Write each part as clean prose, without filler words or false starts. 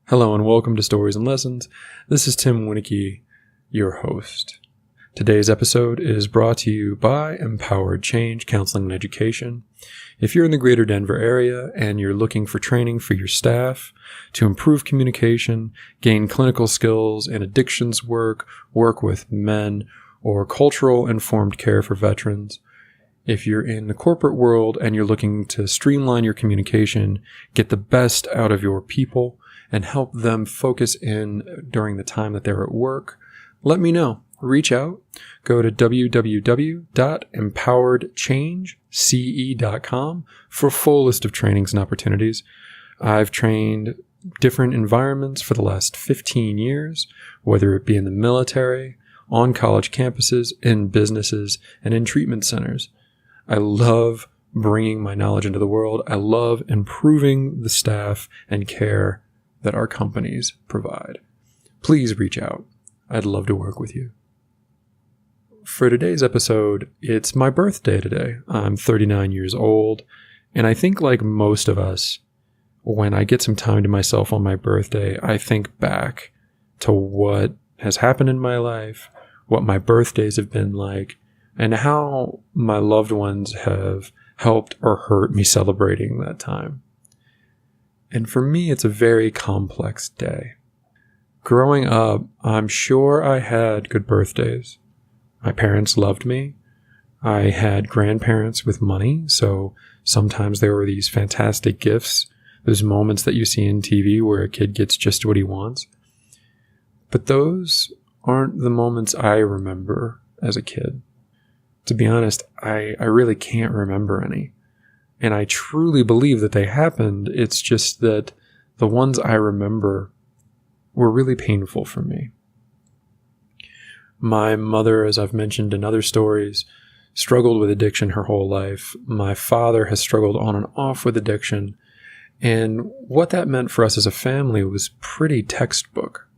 Hello and welcome to Stories and Lessons. This is Tim Winicki, your host. Today's episode is brought to you by Empowered Change Counseling and Education. If you're in the greater Denver area and you're looking for training for your staff to improve communication, gain clinical skills in addictions work with men, or cultural informed care for veterans, if you're in the corporate world and you're looking to streamline your communication, get the best out of your people, and help them focus in during the time that they're at work, let me know. Reach out. Go to www.empoweredchangece.com for a full list of trainings and opportunities. I've trained different environments for the last 15 years, whether it be in the military, on college campuses, in businesses, and in treatment centers. I love bringing my knowledge into the world. I love improving the staff and care that our companies provide. Please reach out. I'd love to work with you. For today's episode, it's my birthday today. I'm 39 years old, and I think like most of us, when I get some time to myself on my birthday, I think back to what has happened in my life, what my birthdays have been like, and how my loved ones have helped or hurt me celebrating that time. And for me, it's a very complex day. Growing up, I'm sure I had good birthdays. My parents loved me. I had grandparents with money, so sometimes there were these fantastic gifts, those moments that you see in TV where a kid gets just what he wants. But those aren't the moments I remember as a kid. To be honest, I really can't remember any. And I truly believe that they happened. It's just that the ones I remember were really painful for me. My mother, as I've mentioned in other stories, struggled with addiction her whole life. My father has struggled on and off with addiction. And what that meant for us as a family was pretty textbook.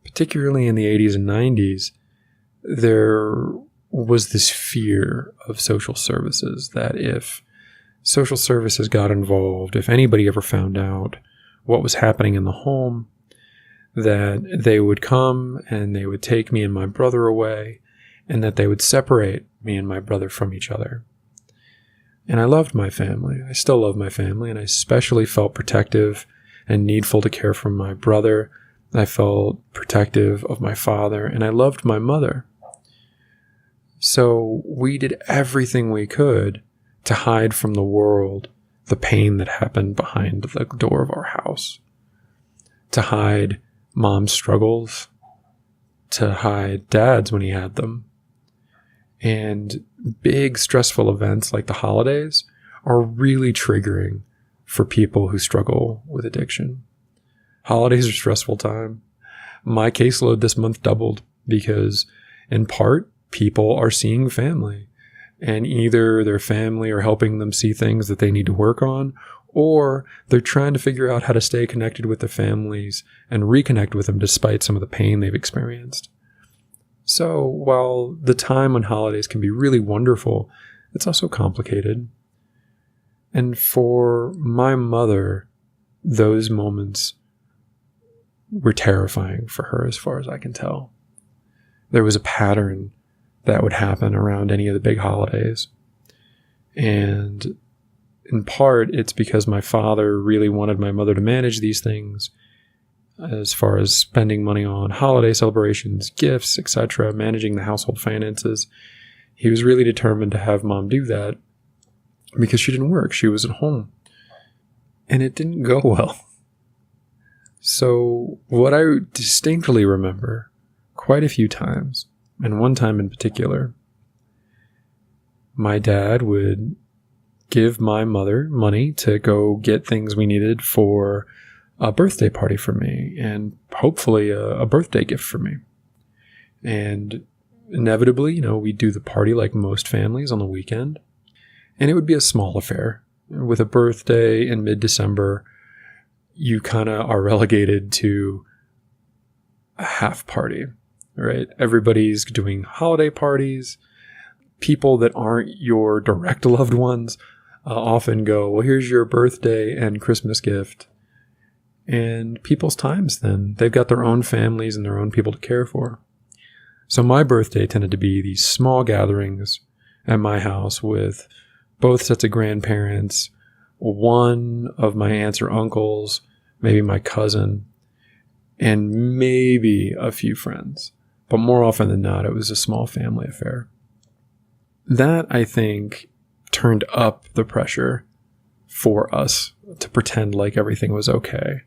Particularly in the 80s and 90s, there was this fear of social services that if social services got involved, if anybody ever found out what was happening in the home, that they would come and they would take me and my brother away, and that they would separate me and my brother from each other. And I loved my family. I still love my family, and I especially felt protective and needful to care for my brother. I felt protective of my father, and I loved my mother. So we did everything we could to hide from the world the pain that happened behind the door of our house, to hide mom's struggles, to hide dad's when he had them. And big stressful events like the holidays are really triggering for people who struggle with addiction. Holidays are a stressful time. My caseload this month doubled because, in part, people are seeing family. And either their family are helping them see things that they need to work on, or they're trying to figure out how to stay connected with their families and reconnect with them despite some of the pain they've experienced. So while the time on holidays can be really wonderful, it's also complicated. And for my mother, those moments were terrifying for her as far as I can tell. There was a pattern that would happen around any of the big holidays. And in part, it's because my father really wanted my mother to manage these things as far as spending money on holiday celebrations, gifts, etc., managing the household finances. He was really determined to have mom do that because she didn't work. She was at home. And it didn't go well. So what I distinctly remember quite a few times, and one time in particular, my dad would give my mother money to go get things we needed for a birthday party for me and hopefully a birthday gift for me. And inevitably, we'd do the party like most families on the weekend. And it would be a small affair. With a birthday in mid-December, you kind of are relegated to a half party. Right? Everybody's doing holiday parties. People that aren't your direct loved ones often go, well, here's your birthday and Christmas gift. and people's times then. They've got their own families and their own people to care for. So my birthday tended to be these small gatherings at my house with both sets of grandparents, one of my aunts or uncles, maybe my cousin, and maybe a few friends. But more often than not, it was a small family affair. That, I think, turned up the pressure for us to pretend like everything was okay.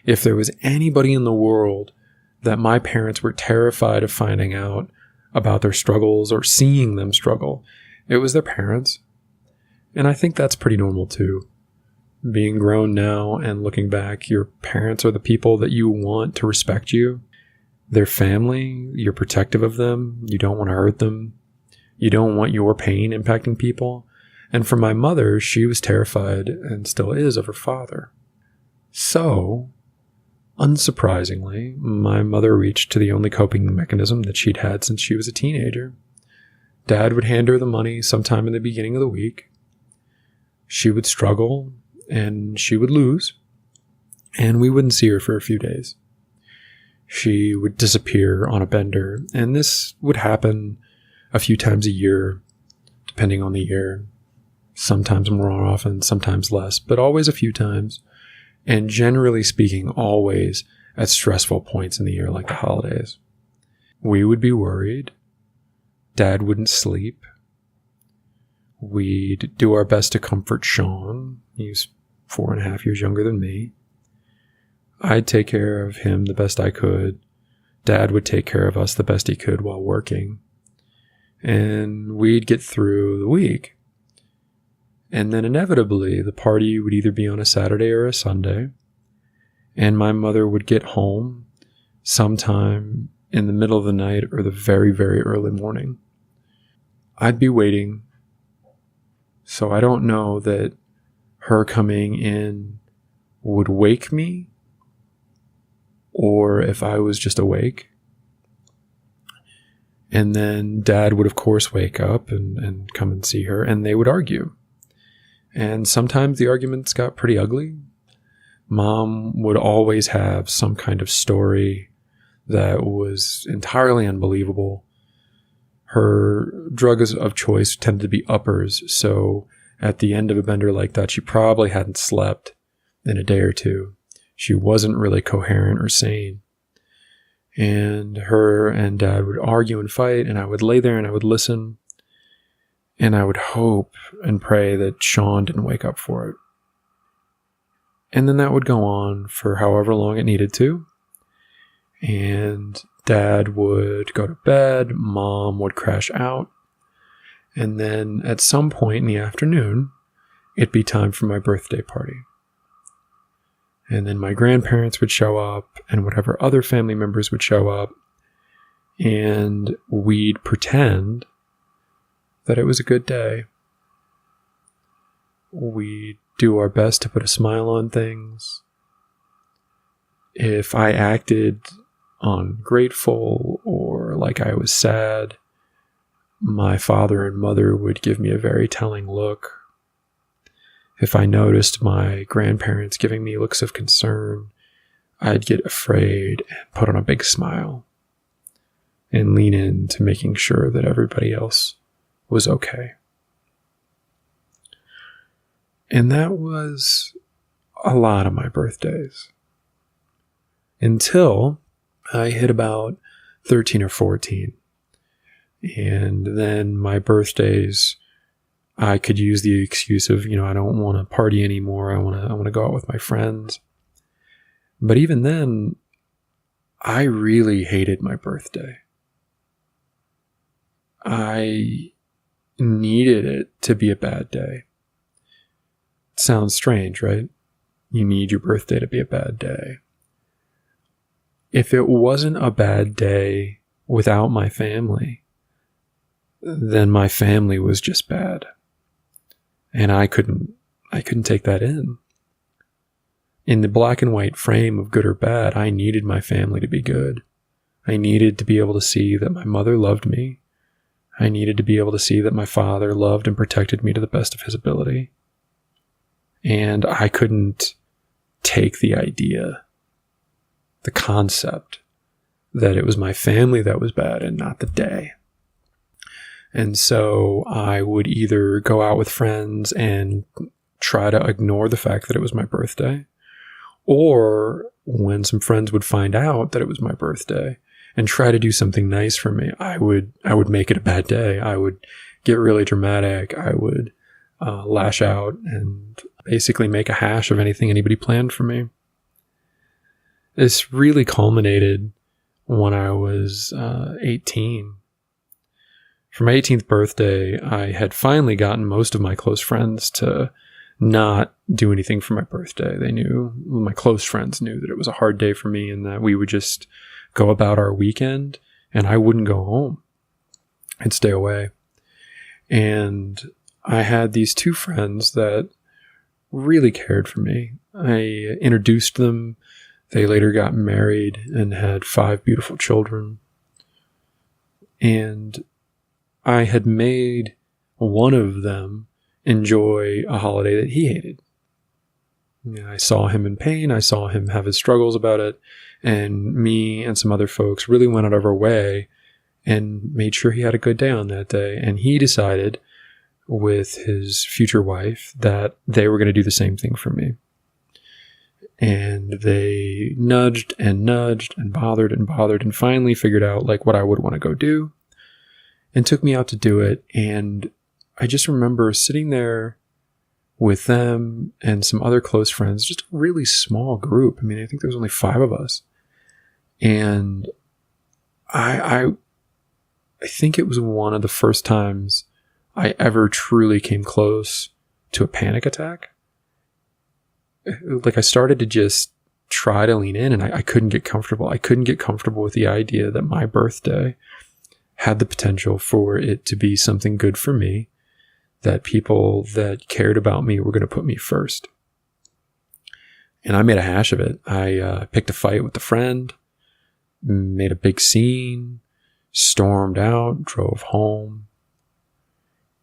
If there was anybody in the world that my parents were terrified of finding out about their struggles or seeing them struggle, it was their parents. And I think that's pretty normal too. Being grown now and looking back, your parents are the people that you want to respect you. Their family, you're protective of them. You don't want to hurt them. You don't want your pain impacting people. And for my mother, she was terrified and still is of her father. So, unsurprisingly, my mother reached to the only coping mechanism that she'd had since she was a teenager. Dad would hand her the money sometime in the beginning of the week. She would struggle and she would lose, and we wouldn't see her for a few days. She would disappear on a bender, and this would happen a few times a year, depending on the year. Sometimes more often, sometimes less, but always a few times. And generally speaking, always at stressful points in the year like the holidays. We would be worried. Dad wouldn't sleep. We'd do our best to comfort Sean. He's 4.5 years younger than me. I'd take care of him the best I could. Dad would take care of us the best he could while working. And we'd get through the week. And then inevitably, the party would either be on a Saturday or a Sunday. And my mother would get home sometime in the middle of the night or the very, very early morning. I'd be waiting. So I don't know that her coming in would wake me or if I was just awake. And then Dad would, of course, wake up and come and see her, and they would argue. And sometimes the arguments got pretty ugly. Mom would always have some kind of story that was entirely unbelievable. Her drugs of choice tended to be uppers, so at the end of a bender like that, she probably hadn't slept in a day or two. She wasn't really coherent or sane. And her and Dad would argue and fight, and I would lay there and I would listen. And I would hope and pray that Sean didn't wake up for it. And then that would go on for however long it needed to. And Dad would go to bed, Mom would crash out. And then at some point in the afternoon, it'd be time for my birthday party. And then my grandparents would show up, and whatever other family members would show up. And we'd pretend that it was a good day. We do our best to put a smile on things. If I acted ungrateful or like I was sad, my father and mother would give me a very telling look. If I noticed my grandparents giving me looks of concern, I'd get afraid and put on a big smile and lean into making sure that everybody else was okay. And that was a lot of my birthdays. Until I hit about 13 or 14. And then my birthdays, I could use the excuse of, I don't want to party anymore. I want to go out with my friends. But even then, I really hated my birthday. I needed it to be a bad day. It sounds strange, right? You need your birthday to be a bad day. If it wasn't a bad day without my family, then my family was just bad. And I couldn't take that in. In the black and white frame of good or bad, I needed my family to be good. I needed to be able to see that my mother loved me. I needed to be able to see that my father loved and protected me to the best of his ability. And I couldn't take the idea the concept that it was my family that was bad and not the day. And so I would either go out with friends and try to ignore the fact that it was my birthday, or when some friends would find out that it was my birthday and try to do something nice for me, I would make it a bad day. I would get really dramatic. I would lash out and basically make a hash of anything anybody planned for me. This really culminated when I was 18. For my 18th birthday, I had finally gotten most of my close friends to not do anything for my birthday. My close friends knew that it was a hard day for me and that we would just go about our weekend and I wouldn't go home. I'd stay away. And I had these two friends that really cared for me. I introduced them. They later got married and had 5 beautiful children. And I had made one of them enjoy a holiday that he hated. I saw him in pain. I saw him have his struggles about it. And me and some other folks really went out of our way and made sure he had a good day on that day. And he decided with his future wife that they were going to do the same thing for me. And they nudged and bothered and finally figured out like what I would want to go do and took me out to do it. And I just remember sitting there with them and some other close friends, just a really small group. I mean, I think there was only 5 of us. And I think it was one of the first times I ever truly came close to a panic attack. Like I started to just try to lean in and I couldn't get comfortable. I couldn't get comfortable with the idea that my birthday had the potential for it to be something good for me, that people that cared about me were going to put me first. And I made a hash of it. I picked a fight with a friend, made a big scene, stormed out, drove home.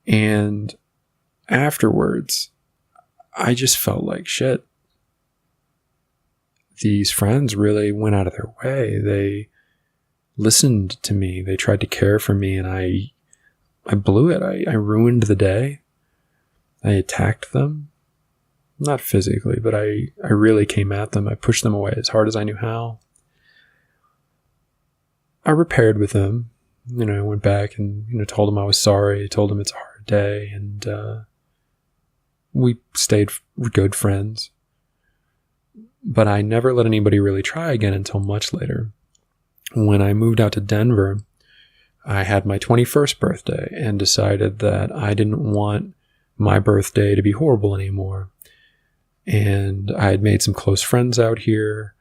And afterwards, I just felt like shit. These friends really went out of their way. They listened to me. They tried to care for me, and I blew it. I ruined the day. I attacked them. Not physically, but I really came at them. I pushed them away as hard as I knew how. I repaired with them. I went back and, told them I was sorry. Told them it's a hard day. And we stayed good friends. But I never let anybody really try again until much later. When I moved out to Denver, I had my 21st birthday and decided that I didn't want my birthday to be horrible anymore. And I had made some close friends out here,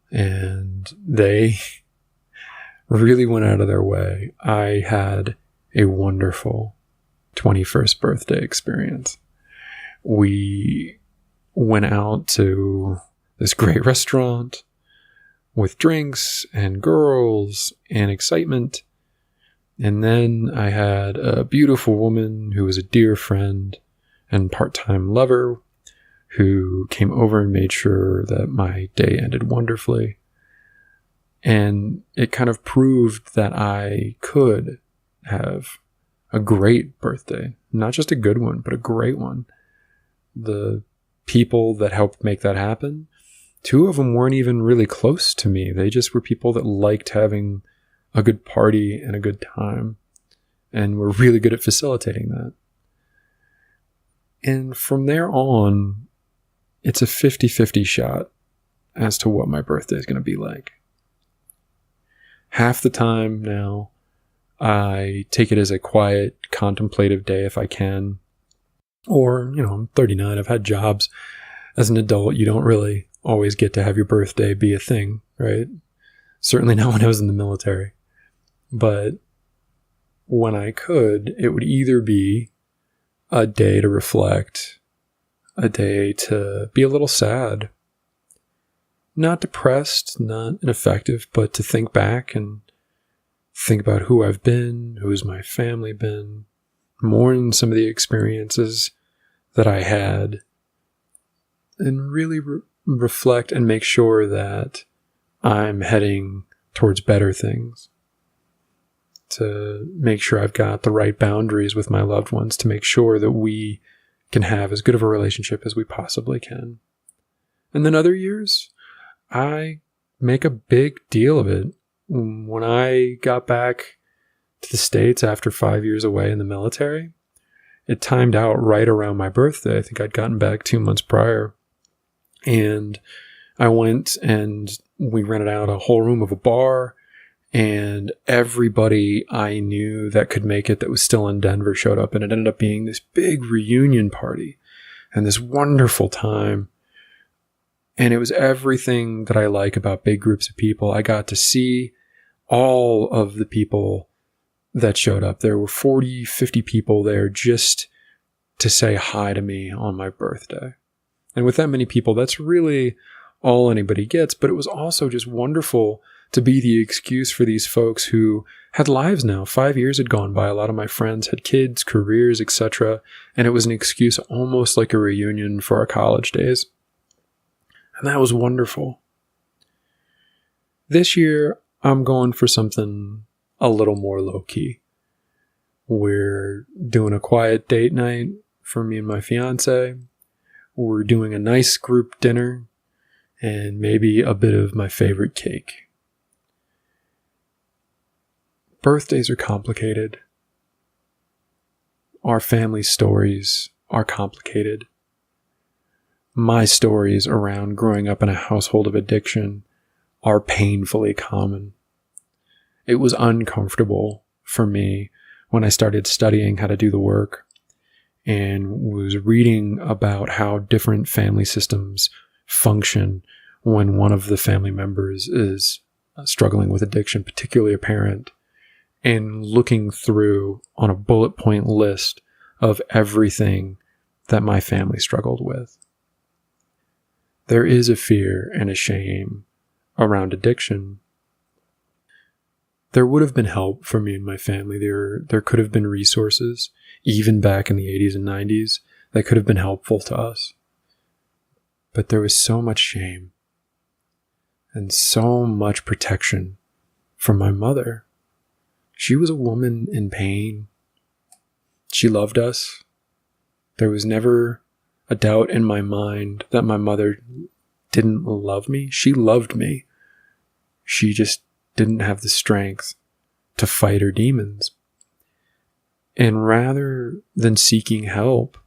and they really went out of their way. I had a wonderful 21st birthday experience. We went out to this great restaurant with drinks and girls and excitement. And then I had a beautiful woman who was a dear friend and part-time lover who came over and made sure that my day ended wonderfully. And it kind of proved that I could have a great birthday. Not just a good one, but a great one. The people that helped make that happen, 2 of them weren't even really close to me. They just were people that liked having a good party and a good time and were really good at facilitating that. And from there on, it's a 50-50 shot as to what my birthday is going to be like. Half the time now, I take it as a quiet, contemplative day if I can. Or, I'm 39, I've had jobs. As an adult, you don't really always get to have your birthday be a thing, right? Certainly not when I was in the military. But when I could, it would either be a day to reflect, a day to be a little sad, not depressed, not ineffective, but to think back and think about who I've been, who's my family been, mourn some of the experiences that I had, and really reflect and make sure that I'm heading towards better things, to make sure I've got the right boundaries with my loved ones, to make sure that we can have as good of a relationship as we possibly can. And then other years, I make a big deal of it. When I got back to the States after 5 years away in the military, it timed out right around my birthday. I think I'd gotten back 2 months prior. And I went and we rented out a whole room of a bar, and everybody I knew that could make it that was still in Denver showed up, and it ended up being this big reunion party and this wonderful time. And it was everything that I like about big groups of people. I got to see all of the people that showed up. There were 40, 50 people there just to say hi to me on my birthday. And with that many people, that's really all anybody gets. But it was also just wonderful to be the excuse for these folks who had lives now. 5 years had gone by. A lot of my friends had kids, careers, etc. And it was an excuse almost like a reunion for our college days. And that was wonderful. This year, I'm going for something a little more low-key. We're doing a quiet date night for me and my fiance. We're doing a nice group dinner and maybe a bit of my favorite cake. Birthdays are complicated. Our family stories are complicated. My stories around growing up in a household of addiction are painfully common. It was uncomfortable for me when I started studying how to do the work and was reading about how different family systems function when one of the family members is struggling with addiction, particularly a parent, and looking through on a bullet point list of everything that my family struggled with. There is a fear and a shame around addiction. There would have been help for me and my family. There could have been resources, even back in the 80s and 90s, that could have been helpful to us. But there was so much shame and so much protection from my mother. She was a woman in pain. She loved us. There was never a doubt in my mind that my mother didn't love me. She loved me. She just didn't have the strength to fight her demons. And rather than seeking help,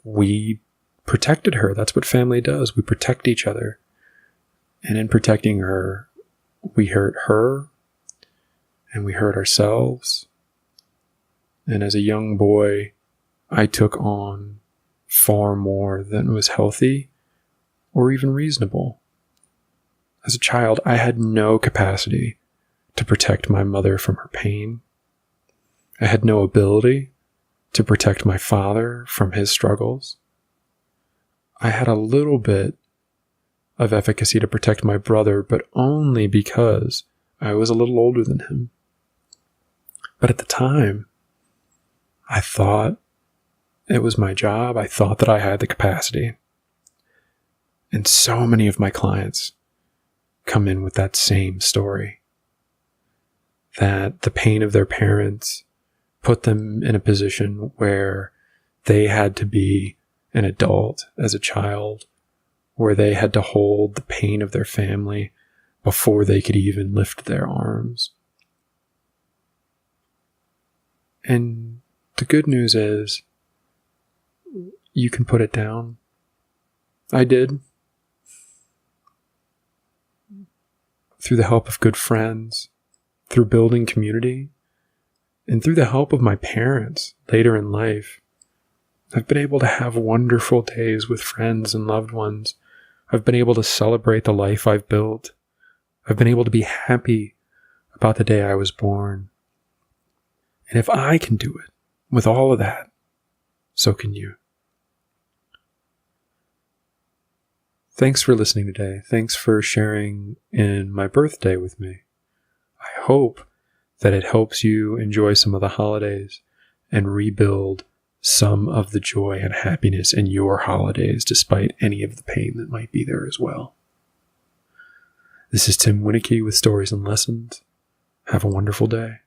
we protected her. That's what family does. We protect each other. And in protecting her, we hurt her and we hurt ourselves. And as a young boy, I took on far more than was healthy or even reasonable. As a child, I had no capacity to protect my mother from her pain. I had no ability to protect my father from his struggles. I had a little bit of efficacy to protect my brother, but only because I was a little older than him. But at the time, I thought it was my job. I thought that I had the capacity. And so many of my clients come in with that same story. That the pain of their parents put them in a position where they had to be an adult as a child, where they had to hold the pain of their family before they could even lift their arms. And the good news is, you can put it down. I did. Through the help of good friends, through building community, and through the help of my parents later in life, I've been able to have wonderful days with friends and loved ones. I've been able to celebrate the life I've built. I've been able to be happy about the day I was born. And if I can do it with all of that, so can you. Thanks for listening today. Thanks for sharing in my birthday with me. I hope that it helps you enjoy some of the holidays and rebuild some of the joy and happiness in your holidays, despite any of the pain that might be there as well. This is Tim Winnicky with Stories and Lessons. Have a wonderful day.